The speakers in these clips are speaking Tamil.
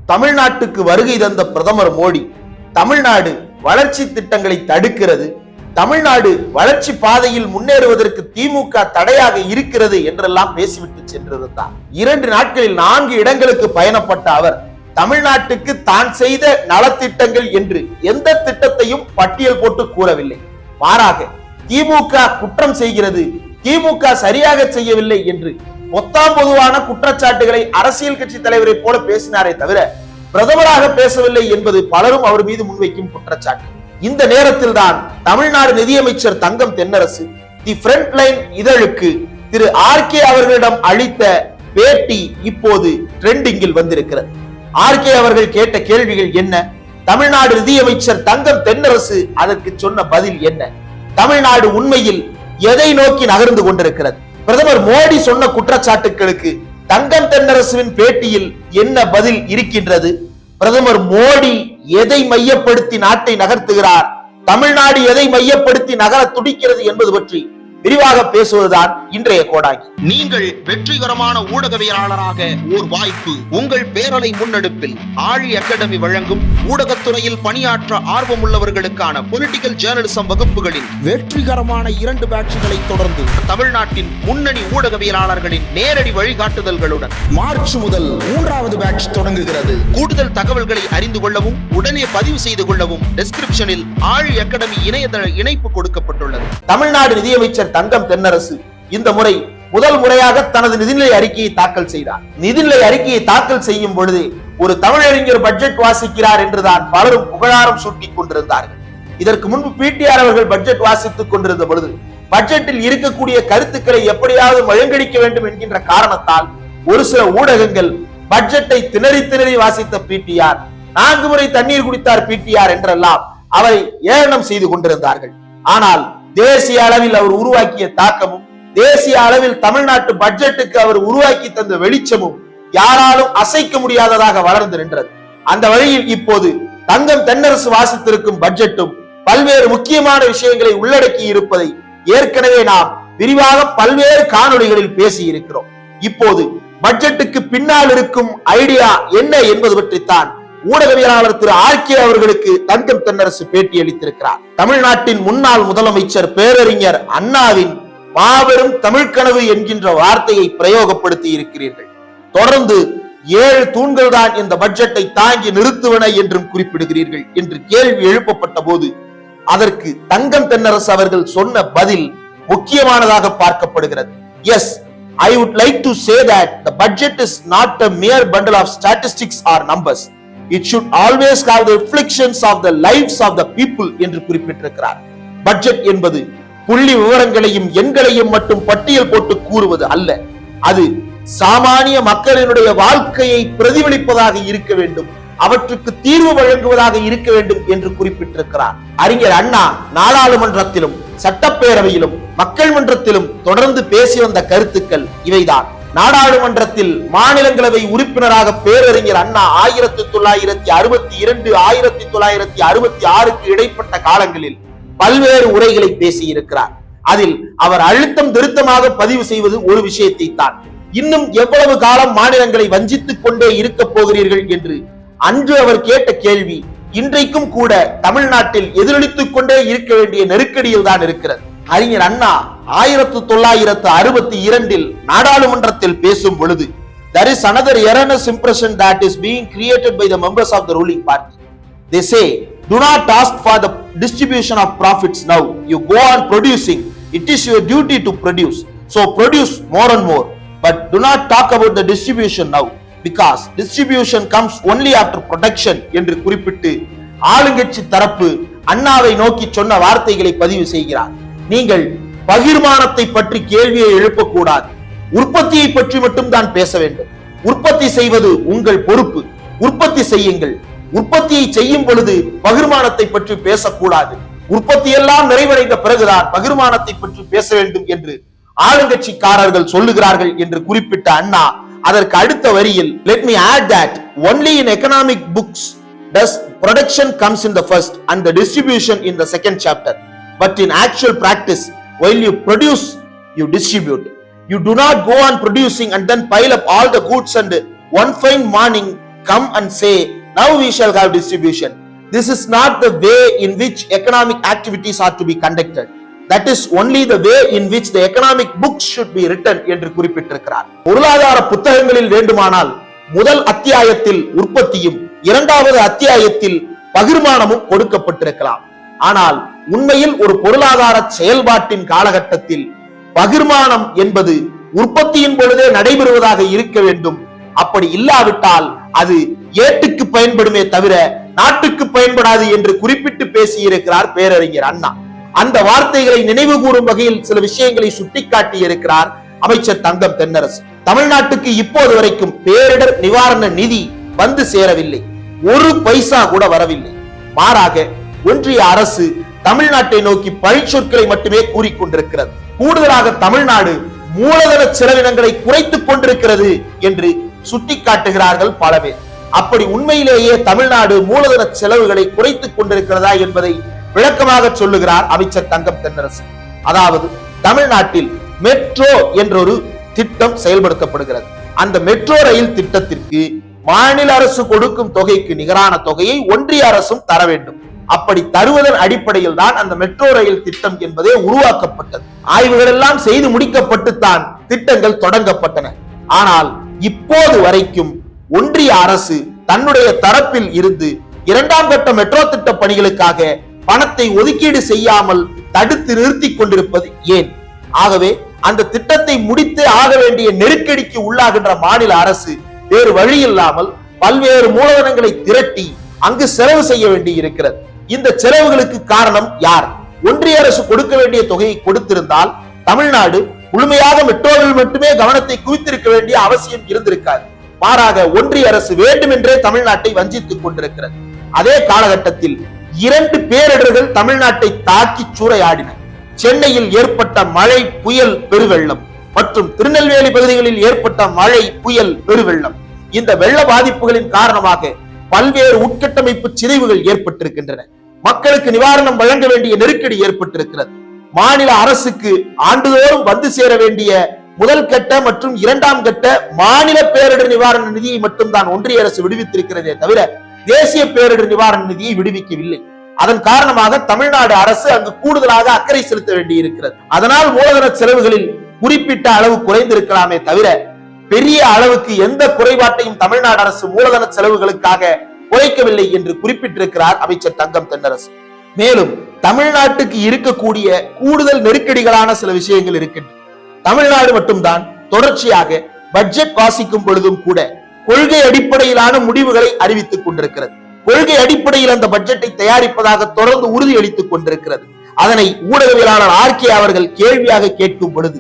தமிழ்நாட்டுக்கு வருகை தந்த பிரதமர் மோடி தமிழ்நாடு வளர்ச்சி திட்டங்களை தடுக்கிறது, தமிழ்நாடு வளர்ச்சி பாதையில் முன்னேறுவதற்கு திமுக தடையாக இருக்கிறது என்றெல்லாம் பேசிவிட்டு சென்றிருந்தார். 2 நாட்களில் 4 இடங்களுக்கு பயணப்பட்ட அவர் தமிழ்நாட்டுக்கு தான் செய்த நலத்திட்டங்கள் என்று எந்த திட்டத்தையும் பட்டியல் போட்டு கூறவில்லை. மாறாக திமுக குற்றம் செய்கிறது, திமுக சரியாக செய்யவில்லை என்று மொத்தம் பொதுவான குற்றச்சாட்டுகளை அரசியல் கட்சி தலைவரை போல பேசினாரே தவிர பிரதமராக பேசவில்லை என்பது பலரும் அவர் மீது முன்வைக்கும் குற்றச்சாட்டு. இந்த நேரத்தில் தான் தமிழ்நாடு நிதியமைச்சர் Thangam Thennarasu the Frontline இதழுக்கு திரு ஆர்.கே. அவர்களிடம் அளித்த பேட்டி இப்போது ட்ரெண்டிங்கில் வந்திருக்கிறது. ஆர்.கே. அவர்கள் கேட்ட கேள்விகள் என்ன, தமிழ்நாடு நிதியமைச்சர் தங்கம் தென்னரசு அதற்கு சொன்ன பதில் என்ன, தமிழ்நாடு உண்மையில் எதை நோக்கி நகர்ந்து கொண்டிருக்கிறது, பிரதமர் மோடி சொன்ன குற்றச்சாட்டுகளுக்கு தங்கம் தென்னரசுவின் பேட்டியில் என்ன பதில் இருக்கின்றது, பிரதமர் மோடி எதை மையப்படுத்தி நாட்டை நகர்த்துகிறார், தமிழ்நாடு எதை மையப்படுத்தி நகர துடிக்கிறது என்பது பற்றி விரிவாக பேசுவதுதான் இன்றைய கோடாங்கி. நீங்கள் வெற்றிகரமான ஊடகவியலாளராக ஓர் வாய்ப்பு உங்கள் பேரலை முன்னெடுப்பில் ஆழி அகாடமி வழங்கும் ஊடகத்துறையில் பணியாற்ற ஆர்வம் உள்ளவர்களுக்கான பொலிட்டிக்கல் ஜேர்னலிசம் வகுப்புகளின் வெற்றிகரமான 2 பேட்ச்களை தொடர்ந்து தமிழ்நாட்டின் முன்னணி ஊடகவியலாளர்களின் நேரடி வழிகாட்டுதல்களுடன் மார்ச் முதல் 3வது பேட்ச் தொடங்குகிறது. கூடுதல் தகவல்களை அறிந்து கொள்ளவும் உடனே பதிவு செய்து கொள்ளவும் டிஸ்கிரிப்ஷனில் ஆழி அகாடமி இணையதள இணைப்பு கொடுக்கப்பட்டுள்ளது. தமிழ்நாடு நிதியமைச்சர் தங்கம் தென்னரசு இந்த முறை முதல் முறையாக தனது நிதிநிலை அறிக்கையை தாக்கல் செய்தார். நிதிநிலை அறிக்கையை தாக்கல் செய்யும் பொழுது ஒரு தமிழறிஞர் பட்ஜெட் வாசிக்கிறார் என்றுதான் பலரும் புகழாரம் சூட்டிக் கொண்டிருந்தார்கள். இதற்கு முன்பு பிடிஆர் அவர்கள் பட்ஜெட் வாசித்துக் கொண்டிருந்த பொழுது பட்ஜெட்டில் இருக்கக்கூடிய கருத்துக்களை எப்படியாவது மழுங்கடிக்க வேண்டும் என்கின்ற காரணத்தால் ஒரு சில ஊடகங்கள் பட்ஜெட்டை திணறி வாசித்த பிடிஆர், 4 முறை தண்ணீர் குடித்தார் பிடிஆர் என்றெல்லாம் அவரை ஏளனம் செய்து கொண்டிருந்தார்கள். ஆனால் தேசிய அளவில் அவர் உருவாக்கிய தாக்கமும் தேசிய அளவில் தமிழ்நாட்டு பட்ஜெட்டுக்கு அவர் உருவாக்கி தந்த வெளிச்சமும் யாராலும் அசைக்க முடியாததாக வளர்ந்து நின்றது. அந்த வழியில் இப்போது தங்கம் தென்னரசு வாசித்திருக்கும் பட்ஜெட்டும் பல்வேறு முக்கியமான விஷயங்களை உள்ளடக்கி இருப்பதை ஏற்கனவே நாம் விரிவாக பல்வேறு காணொளிகளில் பேசி இருக்கிறோம். இப்போது பட்ஜெட்டுக்கு பின்னால் இருக்கும் ஐடியா என்ன என்பது பற்றித்தான் ஊடகவியலாளர் திரு ஆர்.கே. அவர்களுக்கு தங்கம் தென்னரசு பேட்டி அளித்திருக்கிறார். தமிழ்நாட்டின் முன்னாள் முதலமைச்சர் பேரறிஞர் அண்ணாவின் மாபெரும் தமிழ் கனவு என்கின்ற வார்த்தையை பிரயோகப்படுத்தி இருக்கிறீர்கள். தொடர்ந்து 7 தூண்கள் தான் இந்த பட்ஜெட்டை தாங்கி நிறுத்துவன என்றும் குறிப்பிடுகிறீர்கள் என்று கேள்வி எழுப்பப்பட்ட போது அதற்கு தங்கம் தென்னரசு அவர்கள் சொன்ன பதில் முக்கியமானதாக பார்க்கப்படுகிறது. Yes, I would like to say that the budget is not a mere bundle of statistics or numbers. It should always have the reflections of the lives of the people என்று குறிப்பிட்டிருக்கிறார். பட்ஜெட் என்பது புள்ளி விவரங்களையும் எண்களையும் மட்டும் பட்டியல் போட்டு கூறுவது அல்ல, அது சாமானிய மக்களினுடைய வாழ்க்கையை பிரதிபலிப்பதாக இருக்க வேண்டும், அவற்றுக்கு தீர்வு வழங்குவதாக இருக்க வேண்டும் என்று குறிப்பிட்டிருக்கிறார். அறிஞர் அண்ணா நாடாளுமன்றத்திலும் சட்டப்பேரவையிலும் மக்கள் மன்றத்திலும் தொடர்ந்து பேசி வந்த கருத்துக்கள் இவைதான். நாடாளுமன்றத்தில் மாநிலங்களவை உறுப்பினராக பேரறிஞர் அண்ணா 1962 1966 இடைப்பட்ட காலங்களில் பல்வேறு உரைகளை பேசி இருக்கிறார். அதில் அவர் அழுத்தம் திருத்தமாக பதிவு செய்வது ஒரு விஷயத்தை தான், இன்னும் எவ்வளவு காலம் மாநிலங்களை வஞ்சித்துக் கொண்டே இருக்க போகிறீர்கள் என்று அன்று அவர் கேட்ட கேள்வி இன்றைக்கும் கூட தமிழ்நாட்டில் எதிரொலித்துக் கொண்டே இருக்க வேண்டிய நெருக்கடியில் தான் இருக்கிறது. அறிஞர் அண்ணா 1962 நாடாளுமன்றத்தில் பேசும் பொழுது there is another erroneous impression that is being created by the members of the ruling party. They say, do not ask for the distribution of profits now, you go on producing, it is your duty to produce, so produce more and more, but do not talk about the distribution now because distribution comes only after production என்று குறிப்பிட்டு ஆளுங்கட்சி தரப்பு அண்ணாவை நோக்கி சொன்ன வார்த்தைகளை பதிவு செய்கிறார். நீங்கள் பகிர்மானத்தை பற்றி கேள்வியை எழுப்பக்கூடாது, உற்பத்தியை பற்றி மட்டும் தான் பேச வேண்டும், உற்பத்தி செய்வது உங்கள் பொறுப்பு, உற்பத்தி செய்யுங்கள், உற்பத்தியை செய்யும் பொழுது பகிர்மானத்தை பற்றி பேசக்கூடாது, உற்பத்தி எல்லாம் நிறைவடைந்த பிறகுதான் பகிர்மானத்தை பற்றி பேச வேண்டும் என்று ஆளுங்கட்சிக்காரர்கள் சொல்லுகிறார்கள் என்று குறிப்பிட்ட அண்ணா அதற்கு அடுத்த வரியில் let me add that only in economic books does production comes in the first and the distribution in the second chapter, but in actual practice while you produce you distribute, you do not go on producing and then pile up all the goods and one fine morning come and say, now we shall have distribution. This is not the way in which economic activities are to be conducted. That is only the way in which the economic books should be written என்று குறிப்பிட்டிருக்கிறார். பொருளாதார புத்தகங்களில் வேண்டுமானால் முதல் அத்தியாயத்தில் உற்பத்தியும் இரண்டாவது அத்தியாயத்தில் பகிர்மானமும் கொடுக்கப்பட்டிருக்கலாம். ஆனால் உண்மையில் ஒரு பொருளாதார செயல்பாட்டின் காலகட்டத்தில் பகிர்மானம் என்பது உற்பத்தியின் பொழுதே நடைபெறுவதாக இருக்க வேண்டும். அப்படி இல்லாவிட்டால் அது ஏட்டுக்கு பயன்படுமே தவிர நாட்டுக்கு பயன்படாது என்று குறிப்பிட்டு பேசியிருக்கிறார் பேரறிஞர் அண்ணா. அந்த வார்த்தைகளை நினைவு கூறும் வகையில் சில விஷயங்களை சுட்டிக்காட்டி இருக்கிறார் அமைச்சர் தங்கம் தென்னரசு. தமிழ்நாட்டுக்கு இப்போது வரைக்கும் பேரிடர் நிவாரண நிதி வந்து சேரவில்லை, ஒரு பைசா கூட வரவில்லை. மாறாக ஒன்றிய அரசு தமிழ்நாட்டை நோக்கி பழிச்சொற்களை மட்டுமே கூறிக்கொண்டிருக்கிறது. கூடுதலாக தமிழ்நாடு மூலதன செலவினங்களை குறைத்துக் கொண்டிருக்கிறது என்று சுட்டிக்காட்டுகிறார்கள் பல பேர். அப்படி உண்மையிலேயே தமிழ்நாடு மூலதன செலவுகளை குறைத்துக் கொண்டிருக்கிறதா என்பதை விளக்கமாக சொல்லுகிறார் அமைச்சர் தங்கம் தென்னரசு. அதாவது தமிழ்நாட்டில் மெட்ரோ என்ற ஒரு திட்டம் செயல்படுத்தப்படுகிறது. அந்த மெட்ரோ ரயில் திட்டத்திற்கு மாநில அரசு கொடுக்கும் தொகைக்கு நிகரான தொகையை ஒன்றிய அரசும் தர வேண்டும். அப்படி தருவதன் அடிப்படையில் தான் அந்த மெட்ரோ ரயில் திட்டம் என்பதே உருவாக்கப்பட்டது. ஆய்வுகள் எல்லாம் செய்து முடிக்கப்பட்டுத்தான் திட்டங்கள் தொடங்கப்பட்டன. ஆனால் இப்போது வரைக்கும் ஒன்றிய அரசு தன்னுடைய தரப்பில் இருந்து இரண்டாம் கட்ட மெட்ரோ திட்ட பணிகளுக்காக பணத்தை ஒதுக்கீடு செய்யாமல் தடுத்து நிறுத்தி கொண்டிருப்பது ஏன்? ஆகவே அந்த திட்டத்தை முடித்து ஆக வேண்டிய நெருக்கடிக்கு உள்ளாகின்ற மாநில அரசு வேறு வழி இல்லாமல் பல்வேறு மூலதனங்களை திரட்டி அங்கு செலவு செய்ய வேண்டி இருக்கிறது. இந்த செலவுகளுக்கு காரணம் யார்? ஒன்றிய அரசு கொடுக்க வேண்டிய தொகையை கொடுத்திருந்தால் தமிழ்நாடு முழுமையாக மெட்ரோவில் மட்டுமே கவனத்தை குவித்திருக்க வேண்டிய அவசியம் இருந்திருக்காது. மாறாக ஒன்றிய அரசு வேண்டுமென்றே தமிழ்நாட்டை வஞ்சித்துக் கொண்டிருக்கிறது. அதே காலகட்டத்தில் 2 பேரிடர்கள் தமிழ்நாட்டை தாக்கி சூறையாடின. சென்னையில் ஏற்பட்ட மழை புயல் பெருவெள்ளம் மற்றும் திருநெல்வேலி பகுதிகளில் ஏற்பட்ட மழை புயல் பெருவெள்ளம். இந்த வெள்ள பாதிப்புகளின் காரணமாக பல்வேறு உட்கட்டமைப்பு சிதைவுகள் ஏற்பட்டிருக்கின்றன. மக்களுக்கு நிவாரணம் வழங்க வேண்டிய நெருக்கடி ஏற்பட்டிருக்கிறது. மாநில அரசுக்கு ஆண்டுதோறும் வந்து சேர வேண்டிய முதல் கட்ட மற்றும் இரண்டாம் கட்ட மாநில பேரிடர் நிவாரண நிதியை மட்டும்தான் ஒன்றிய அரசு விடுவித்திருக்கிறதே தவிர தேசிய பேரிடர் நிவாரண நிதியை விடுவிக்கவில்லை. அதன் காரணமாக தமிழ்நாடு அரசு அங்கு கூடுதலாக அக்கறை செலுத்த வேண்டி இருக்கிறது. அதனால் மூலதன செலவுகளில் குறிப்பிட்ட அளவு குறைந்திருக்கலாமே தவிர பெரிய அளவுக்கு எந்த குறைபாட்டையும் தமிழ்நாடு அரசு மூலதன செலவுகளுக்காக குறைக்கவில்லை என்று குறிப்பிட்டிருக்கிறார் அமைச்சர் தங்கம் தென்னரசு. மேலும் தமிழ்நாட்டுக்கு இருக்கக்கூடிய கூடுதல் நெருக்கடிகளான சில விஷயங்கள் இருக்கின்றன. தமிழ்நாடு மட்டும்தான் தொடர்ச்சியாக பட்ஜெட் வாசிக்கும் பொழுதும் கூட கொள்கை அடிப்படையிலான முடிவுகளை அறிவித்துக் கொண்டிருக்கிறது. கொள்கை அடிப்படையில் அந்த பட்ஜெட்டை தயாரிப்பதாக தொடர்ந்து உறுதியளித்துக் கொண்டிருக்கிறது. அதனை ஊடகவியலாளர் RK அவர்கள் கேள்வியாக கேட்கும் பொழுது,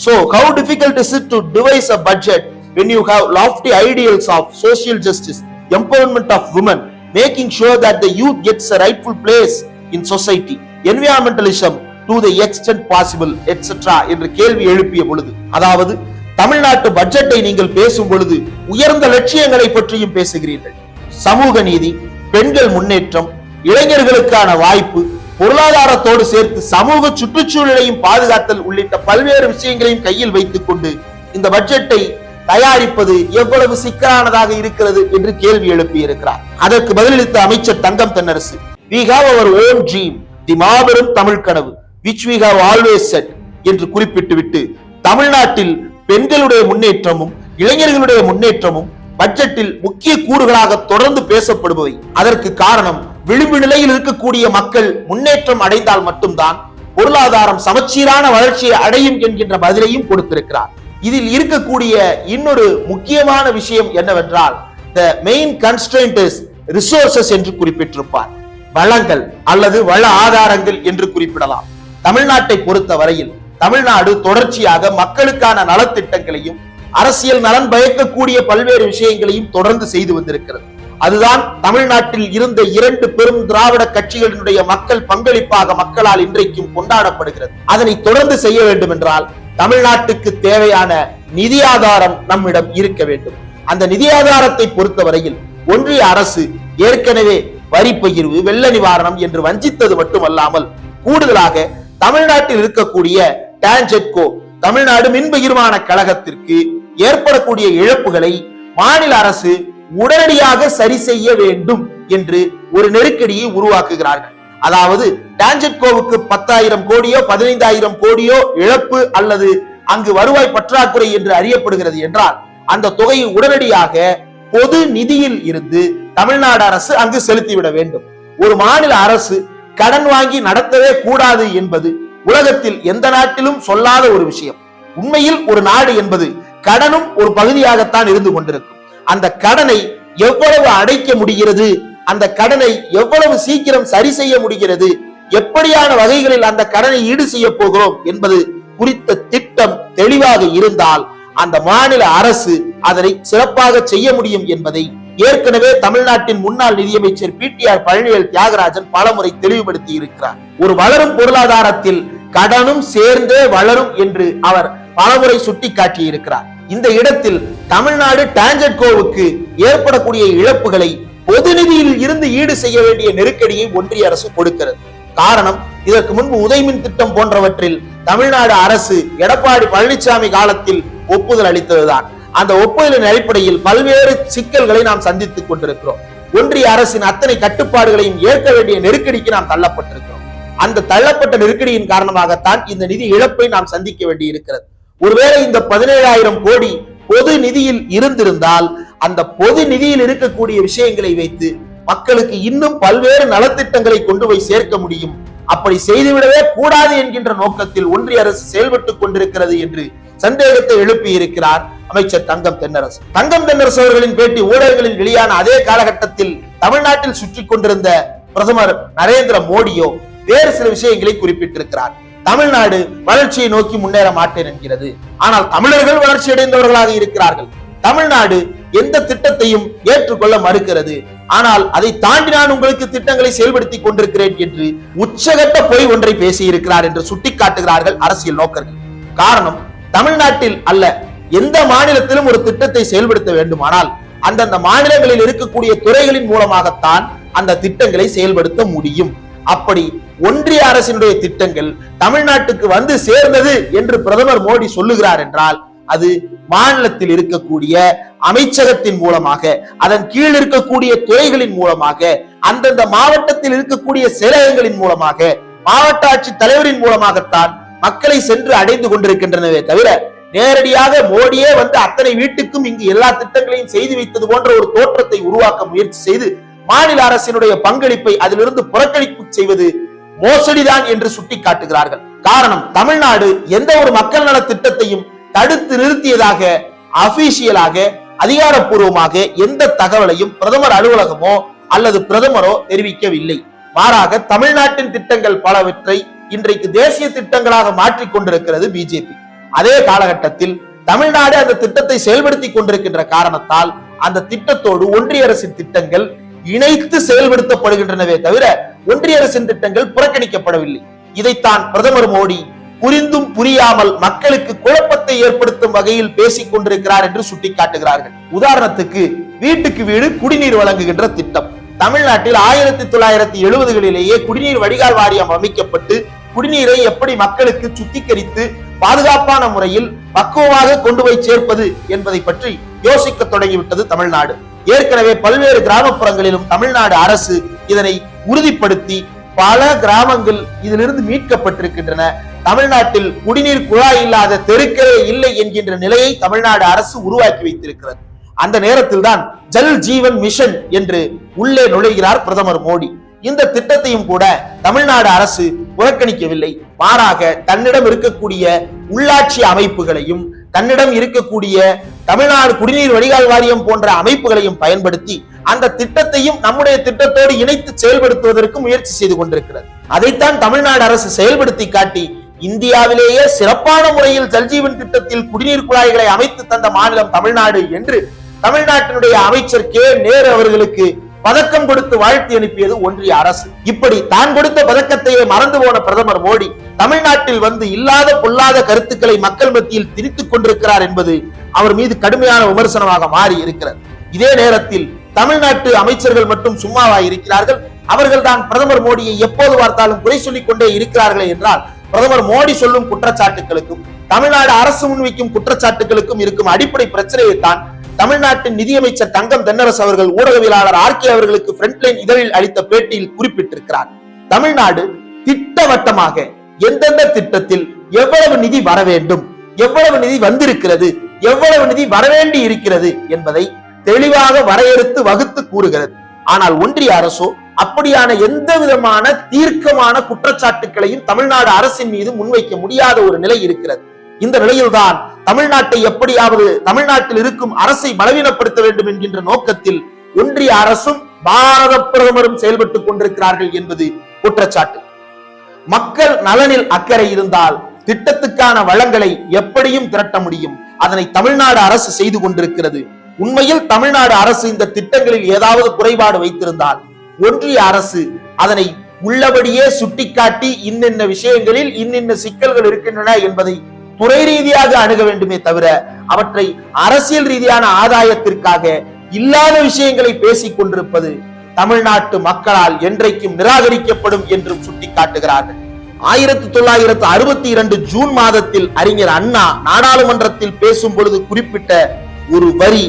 so how difficult is it to devise a budget when you have lofty ideals of social justice, empowerment of women, making sure that the youth gets a rightful place in society, environmentalism to the extent possible, etc. என்று கேள்வி எழுப்பிய பொழுது, அதாவது தமிழ்நாட்டு பட்ஜெட்டை நீங்கள் பேசும் பொழுது உயர்ந்த லட்சியங்களை பற்றியும் பேசுகிறீர்கள். சமூக நீதி, பெண்கள் முன்னேற்றம், இளைஞர்களுக்கான வாய்ப்பு, பொருளாதாரத்தோடு சேர்த்து சமூக சுற்றுச்சூழலையும் பாதுகாத்தல் உள்ளிட்ட பல்வேறு விஷயங்களையும் கையில் வைத்துக் கொண்டு இந்த பட்ஜெட்டை தயாரிப்பது எவ்வளவு சிக்கலானதாக இருக்கிறது என்று கேள்வி எழுப்பி இருக்கிறார். அதற்கு பதிலளித்த அமைச்சர் Thangam Thennarasu, we have our own dream, the மாபெரும் தமிழ் கனவு, which we have always said என்று குறிப்பிட்டுவிட்டு தமிழ்நாட்டில் பெண்களுடைய முன்னேற்றமும் இளைஞர்களுடைய முன்னேற்றமும் பட்ஜெட்டில் முக்கிய கூறுகளாக தொடர்ந்து பேசப்படுபவை. அதற்கு காரணம் விளிம்பு நிலையில் இருக்கக்கூடிய மக்கள் முன்னேற்றம் அடைந்தால் மட்டும்தான் பொருளாதாரம் சமச்சீரான வளர்ச்சியை அடையும் என்கின்ற பதிலையும் கொடுத்திருக்கிறார். இதில் இருக்கக்கூடிய இன்னொரு முக்கியமான விஷயம் என்னவென்றால், the main constraint is resources என்று குறிப்பிட்டிருப்பார். வளங்கள் அல்லது வள ஆதாரங்கள் என்று குறிப்பிடலாம். தமிழ்நாட்டை பொறுத்த வரையில் தமிழ்நாடு தொடர்ச்சியாக மக்களுக்கான நலத்திட்டங்களையும் அரசியல் நலன் பயக்கக்கூடிய பல்வேறு விஷயங்களையும் தொடர்ந்து செய்து வந்திருக்கிறது. அதுதான் தமிழ்நாட்டில் இருந்த 2 பெரும் திராவிட கட்சிகளினுடைய மக்கள் பங்களிப்பாக மக்களால் இன்றைக்கும் கொண்டாடப்படுகிறது. அதனை தொடர்ந்து செய்ய வேண்டும் என்றால் தமிழ்நாட்டுக்கு தேவையான நிதி ஆதாரம் நம்மிடம் இருக்க வேண்டும். அந்த நிதி ஆதாரத்தை பொறுத்தவரையில் ஒன்றிய அரசு ஏற்கனவே வரி பகிர்வு, வெள்ள நிவாரணம் என்று வஞ்சித்தது மட்டுமல்லாமல் கூடுதலாக தமிழ்நாட்டில் இருக்கக்கூடிய டான்ஜெட்கோ, தமிழ்நாடு மின் பகிர்மான கழகத்திற்கு ஏற்படக்கூடிய இழப்புகளை மாநில அரசு உடனடியாக சரி செய்ய வேண்டும் என்று ஒரு நெருக்கடியை உருவாக்குகிறார்கள். அதாவது டான்ஜெட்கோவுக்கு 10,000 கோடியோ 15,000 கோடியோ இழப்பு அல்லது அங்கு வருவாய் பற்றாக்குறை என்று அறியப்படுகிறது என்றால் அந்த தொகையை உடனடியாக பொது நிதியில் இருந்து தமிழ்நாடு அரசு அங்கு செலுத்திவிட வேண்டும். ஒரு மாநில அரசு கடன் வாங்கி நடத்தவே கூடாது என்பது உலகத்தில் எந்த நாட்டிலும் சொல்லாத ஒரு விஷயம். உண்மையில் ஒரு நாடு என்பது கடனும் ஒரு பகுதியாகத்தான் இருந்து கொண்டிருக்கும். அந்த கடனை எவ்வளவு அடைக்க முடிகிறது, அந்த கடனை எவ்வளவு சீக்கிரம் சரி செய்ய முடிகிறது, எப்படியான வகைகளில் அந்த கடனை ஈடு செய்ய போகிறோம் என்பது குறித்த திட்டம் தெளிவாக இருந்தால் அந்த மாநில அரசு அதனை சிறப்பாக செய்ய முடியும் என்பதை ஏற்கனவே தமிழ்நாட்டின் முன்னாள் நிதியமைச்சர் பிடிஆர் பழனிவேல் தியாகராஜன் பலமுறை தெளிவுபடுத்தி இருக்கிறார். ஒரு வளரும் பொருளாதாரத்தில் கடனும் சேர்ந்தே வளரும் என்று அவர் பலமுறை சுட்டிக்காட்டி இருக்கிறார். இந்த இடத்தில் தமிழ்நாடு டான்ஜெட்கோவுக்கு ஏற்படக்கூடிய இழப்புகளை பொது நிதியில் இருந்து ஈடு செய்ய வேண்டிய நெருக்கடியை ஒன்றிய அரசு கொடுக்கிறது. காரணம், இதற்கு முன்பு உதயமின் திட்டம் போன்றவற்றில் தமிழ்நாடு அரசு எடப்பாடி பழனிசாமி காலத்தில் ஒப்புதல் அளித்ததுதான். அந்த ஒப்புதலின் அடிப்படையில் பல்வேறு சிக்கல்களை நாம் சந்தித்துக் கொண்டிருக்கிறோம். ஒன்றிய அரசின் அத்தனை கட்டுப்பாடுகளையும் ஏற்க வேண்டிய நெருக்கடிக்கு நாம் தள்ளப்பட்டிருக்கிறோம். அந்த தள்ளப்பட்ட நெருக்கடியின் காரணமாகத்தான் இந்த நிதி இழப்பை நாம் சந்திக்க வேண்டி இருக்கிறது. ஒருவேளை இந்த 17,000 கோடி பொது நிதியில் இருந்திருந்தால் அந்த பொது நிதியில் இருக்கக்கூடிய விஷயங்களை வைத்து மக்களுக்கு இன்னும் பல்வேறு நலத்திட்டங்களை கொண்டு போய் சேர்க்க முடியும். அப்படி செய்துவிடவே கூடாது என்கின்ற நோக்கத்தில் ஒன்றிய அரசு செயல்பட்டுக் கொண்டிருக்கிறது என்று சந்தேகத்தை எழுப்பி இருக்கிறார் அமைச்சர் தங்கம் தென்னரசு. தங்கம் தென்னரசு அவர்களின் பேட்டி ஊடகங்களில் வெளியான அதே காலகட்டத்தில் தமிழ்நாட்டில் சுற்றி கொண்டிருந்த பிரதமர் நரேந்திர மோடியோ வேறு சில விஷயங்களை குறிப்பிட்டிருக்கிறார். தமிழ்நாடு வளர்ச்சியை நோக்கி முன்னேற மாட்டேன் என்கிறது. ஆனால் தமிழர்கள் வளர்ச்சி அடைந்தவர்களாக இருக்கிறார்கள். தமிழ்நாடு எந்த திட்டத்தையும் ஏற்றுக்கொள்ள மறுக்கிறது. ஆனால் அதை தாண்டி நான் உங்களுக்கு திட்டங்களை செயல்படுத்திக் கொண்டிருக்கிறேன் என்று உச்சகட்ட பொய் ஒன்றை பேசியிருக்கிறார் என்று சுட்டிக்காட்டுகிறார்கள் அரசியல் நோக்கர்கள். காரணம், தமிழ்நாட்டில் அல்ல எந்த மாநிலத்திலும் ஒரு திட்டத்தை செயல்படுத்த வேண்டுமானால் அந்தந்த மாநிலங்களில் இருக்கக்கூடிய துறைகளின் மூலமாகத்தான் அந்த திட்டங்களை செயல்படுத்த முடியும். அப்படி ஒன்றிய அரசினுடைய திட்டங்கள் தமிழ்நாட்டுக்கு வந்து சேர்ந்தது என்று பிரதமர் மோடி சொல்லுகிறார் என்றால் அது மாநிலத்தில் இருக்கக்கூடிய அமைச்சகத்தின் மூலமாக, அதன் கீழ் இருக்கக்கூடிய துறைகளின் மூலமாக, அந்தந்த மாவட்டத்தில் இருக்கக்கூடிய செயலகங்களின் மூலமாக, மாவட்ட ஆட்சி தலைவரின் மூலமாகத்தான் மக்களை சென்று அடைந்து கொண்டிருக்கின்றனவே தவிர நேரடியாக மோடியே வந்து அத்தனை வீட்டுக்கும் இங்கு எல்லா திட்டங்களையும் செய்து வைத்தது போன்ற ஒரு தோற்றத்தை உருவாக்க முயற்சி செய்து மாநில அரசினுடைய பங்களிப்பை அதிலிருந்து புறக்கணிப்பு செய்வது மோசடிதான் என்று சுட்டிக்காட்டுகிறார்கள். காரணம், தமிழ்நாடு எந்த ஒரு மக்கள் நல திட்டத்தையும் தடுத்து நிறுத்தியதாக அபிஷியலாக அதிகாரப்பூர்வமாக எந்த தகவலையும் பிரதமர் அலுவலகமோ அல்லது பிரதமரோ தெரிவிக்கவில்லை. மாறாக தமிழ்நாட்டின் திட்டங்கள் பலவற்றை இன்றைக்கு தேசிய திட்டங்களாக மாற்றிக் கொண்டிருக்கிறது பிஜேபி. அதே காலகட்டத்தில் தமிழ்நாடு அந்த திட்டத்தை செயல்படுத்திக் கொண்டிருக்கின்ற காரணத்தால் அந்த திட்டத்தோடு ஒன்றிய அரசின் திட்டங்கள் இணைத்து செயல்படுத்தப்படுகின்றனவே தவிர ஒன்றிய அரசின் திட்டங்கள் புறக்கணிக்கப்படவில்லை. இதைத்தான் பிரதமர் மோடி புரிந்தும் புரியாமல் மக்களுக்கு குழப்பத்தை ஏற்படுத்தும் வகையில் பேசிக் கொண்டிருக்கிறார் என்று சுட்டிக்காட்டுகிறார்கள். உதாரணத்துக்கு வீட்டுக்கு வீடு குடிநீர் வழங்குகின்ற திட்டம். தமிழ்நாட்டில் 1970களிலேயே குடிநீர் வடிகால் வாரியம் அமைக்கப்பட்டு குடிநீரை எப்படி மக்களுக்கு சுத்திகரித்து பாதுகாப்பான முறையில் பக்குவமாக கொண்டு போய் சேர்ப்பது என்பதை பற்றி யோசிக்க தொடங்கிவிட்டது தமிழ்நாடு. ஏற்கனவே பல்வேறு கிராமப்புறங்களிலும் தமிழ்நாடு அரசு இதனை உறுதிப்படுத்தி பல கிராமங்கள் இதிலிருந்து மீட்கப்பட்டிருக்கின்றன. தமிழ்நாட்டில் குடிநீர் குழாய் இல்லாத தெருக்களே இல்லை என்கின்ற நிலையை தமிழ்நாடு அரசு உருவாக்கி வைத்திருக்கிறது. அந்த நேரத்தில் தான் ஜல் ஜீவன் மிஷன் என்று உள்ளே நுழைகிறார் பிரதமர் மோடி. இந்த திட்டத்தையும் கூட தமிழ்நாடு அரசு புறக்கணிக்கவில்லை. மாறாக தன்னிடம் இருக்கக்கூடிய உள்ளாட்சி அமைப்புகளையும் தன்னிடம் இருக்கக்கூடிய தமிழ்நாடு குடிநீர் வடிகால் வாரியம் போன்ற அமைப்புகளையும் பயன்படுத்தி அந்த திட்டத்தையும் நம்முடைய திட்டத்தோடு இணைத்து செயல்படுத்துவதற்கு முயற்சி செய்து கொண்டிருக்கிறது. அதைத்தான் தமிழ்நாடு அரசு செயல்படுத்தி காட்டி இந்தியாவிலேயே சிறப்பான முறையில் ஜல்ஜீவன் திட்டத்தில் குடிநீர் குழாய்களை அமைத்து தந்த மாநிலம் தமிழ்நாடு என்று தமிழ்நாட்டினுடைய அமைச்சர் கே நேரு அவர்களுக்கு பதக்கம் கொடுத்து வாழ்த்தி அனுப்பியது ஒன்றிய அரசு. இப்படி தான் கொடுத்த பதக்கத்தையே மறந்து போன பிரதமர் மோடி தமிழ்நாட்டில் வந்து இல்லாத பொல்லாத கருத்துக்களை மக்கள் மத்தியில் திணித்துக் கொண்டிருக்கிறார் என்பது அவர் மீது கடுமையான விமர்சனமாக மாறி இருக்கிறது. இதே நேரத்தில் தமிழ்நாட்டு அமைச்சர்கள் மட்டும் சும்மாவா இருக்கிறார்கள்? அவர்கள் தான் பிரதமர் மோடியை எப்போது பார்த்தாலும் குறை சொல்லிக் கொண்டே இருக்கிறார்களே என்றால் பிரதமர் மோடி சொல்லும் குற்றச்சாட்டுகளுக்கும் தமிழ்நாடு அரசு முன்வைக்கும் குற்றச்சாட்டுகளுக்கும் இருக்கும் அடிப்படை பிரச்சனையை தான் தமிழ்நாட்டின் நிதியமைச்சர் தங்கம் தென்னரசு அவர்கள் ஊடகவியலாளர் ஆர்கே அவர்களுக்கு ஃப்ரண்ட்லைன் இதழில் அளித்த பேட்டியில் குறிப்பிட்டிருக்கிறார். தமிழ்நாடு திட்டவட்டமாக எந்தெந்த திட்டத்தில் எவ்வளவு நிதி வர வேண்டும், எவ்வளவு நிதி வந்திருக்கிறது, எவ்வளவு நிதி வரவேண்டி இருக்கிறது என்பதை தெளிவாக வரையறுத்து வகுத்து கூறுகிறது. ஆனால் ஒன்றிய அரசோ அப்படியான எந்த விதமான தீர்க்கமான குற்றச்சாட்டுகளையும் தமிழ்நாடு அரசின் மீது முன்வைக்க முடியாத ஒரு நிலை இருக்கிறது. இந்த நிலையில்தான் தமிழ்நாட்டை எப்படியாவது தமிழ்நாட்டில் இருக்கும் அரசை பலவீனப்படுத்த வேண்டும் என்கின்ற நோக்கத்தில் ஒன்றிய அரசும் பாரத பிரதமரும் செயல்பட்டுக் கொண்டிருக்கிறார்கள் என்பது குற்றச்சாட்டு. மக்கள் நலனில் அக்கறை இருந்தால் திட்டத்துக்கான வளங்களை எப்படியும் திரட்ட முடியும். அதனை தமிழ்நாடு அரசு செய்து கொண்டிருக்கிறது. உண்மையில் தமிழ்நாடு அரசு இந்த திட்டங்களில் ஏதாவது குறைபாடு வைத்திருந்தால் ஒன்றிய அரசு அதனை உள்ளபடியே சுட்டிக்காட்டி இன்னென்ன விஷயங்களில் இன்னென்ன சிக்கல்கள் இருக்கின்றன என்பதை துறை ரீதியாக அணுக வேண்டுமே தவிர அவற்றை அரசியல் ரீதியான ஆதாயத்திற்காக இல்லாத விஷயங்களை பேசிக் கொண்டிருப்பது தமிழ்நாட்டு மக்களால் என்றைக்கும் நிராகரிக்கப்படும் என்றும் சுட்டிக்காட்டுகிறார்கள். 1962 ஜூன் மாதத்தில் அறிஞர் அண்ணா நாடாளுமன்றத்தில் பேசும் பொழுது குறிப்பிட்ட ஒரு வரி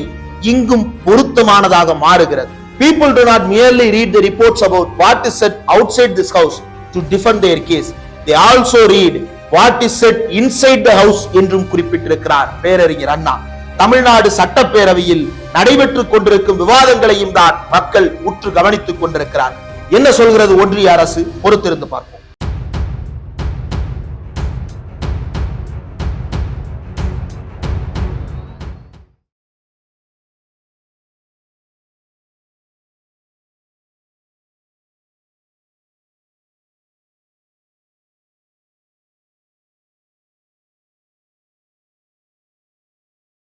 இங்கும் பொருத்தமானதாக மாறுகிறது. People do not merely read the reports about what is said outside this house to defend their case. They also read what is said inside the house என்றும் குறிப்பிட்டிருக்கிறார் பேரறிஞர் அண்ணா. தமிழ்நாடு சட்டப்பேரவையில் நடைபெற்றுக் கொண்டிருக்கும் விவாதங்களையும் தான் மக்கள் உற்று கவனித்துக் கொண்டிருக்கிறார். என்ன சொல்கிறது ஒன்றிய அரசு? பொறுத்திருந்து பார்ப்போம்.